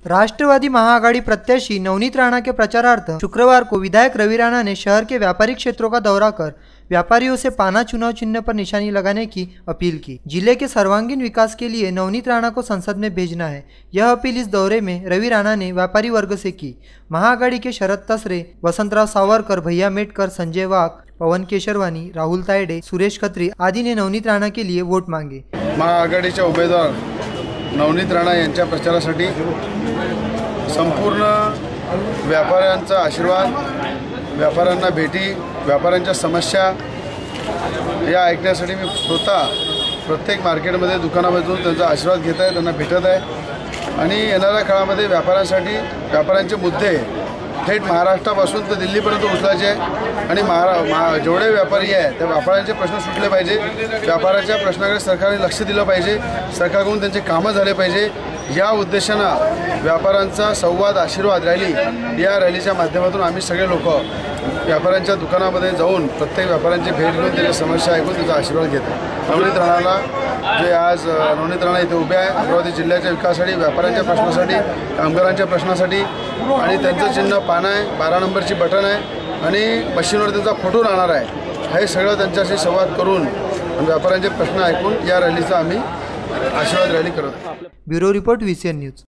राष्ट्रवादी महाआघाड़ी प्रत्याशी नवनीत राणा के प्रचारार्थ शुक्रवार को विधायक रवि राणा ने शहर के व्यापारिक क्षेत्रों का दौरा कर व्यापारियों से पाना चुनाव चिन्ह पर निशानी लगाने की अपील की। जिले के सर्वांगीण विकास के लिए नवनीत राणा को संसद में भेजना है, यह अपील इस दौरे में रवि राणा ने व्यापारी वर्ग से की। महाआघाड़ी के शरद तसरे, वसंतराव सावरकर, भैया मेटकर, संजय वाघ, पवन केशरवानी, राहुल तायडे, सुरेश खत्री आदि ने नवनीत राणा के लिए वोट मांगे। महाआघाडीचे उमेदवार नवनीत राणा यांच्या प्रचारासाठी संपूर्ण व्यापाऱ्यांचा आशीर्वाद, व्यापाऱ्यांना भेटी, व्यापाऱ्यांच्या समस्या या ऐकण्यासाठी मी स्वतः प्रत्येक मार्केटमध्ये दुकानामधून त्यांचा आशीर्वाद घेत आहे, त्यांना भेटत आहे आणि येणाऱ्या काळामध्ये व्यापाऱ्यांचे मुद्दे थेट महाराष्ट्रापासून तर दिल्लीपर्यंत उचलायचे आहे आणि जेवढे व्यापारी आहे त्या व्यापाऱ्यांचे प्रश्न सुटले पाहिजे, व्यापाऱ्याच्या प्रश्नाकडे सरकारने लक्ष दिलं पाहिजे, सरकारकडून त्यांचे कामं झाले पाहिजे। या उद्देशानं व्यापाऱ्यांचा संवाद आशीर्वाद रॅली, या रॅलीच्या माध्यमातून आम्ही सगळे लोक व्यापाऱ्यांच्या दुकानामध्ये जाऊन प्रत्येक व्यापाऱ्यांची भेट घेऊन त्याच्या समस्या ऐकून त्याचा आशीर्वाद घेतो। नवनीत राणाला जे आज नवनीत राणा इथे उभे आहे अमरावती जिल्ह्याच्या विकासासाठी, व्यापाऱ्यांच्या प्रश्नासाठी, कामगारांच्या प्रश्नासाठी आणि त्यांचं चिन्ह पाना आहे, 12 नंबरची बटन आहे आणि मशीनवर त्यांचा फोटो राहणार आहे। हे सगळं त्यांच्याशी संवाद करून व्यापाऱ्यांचे प्रश्न ऐकून या रॅलीचा आम्ही आशीर्वाद रॅली करत आहोत। Bureau report VCN news.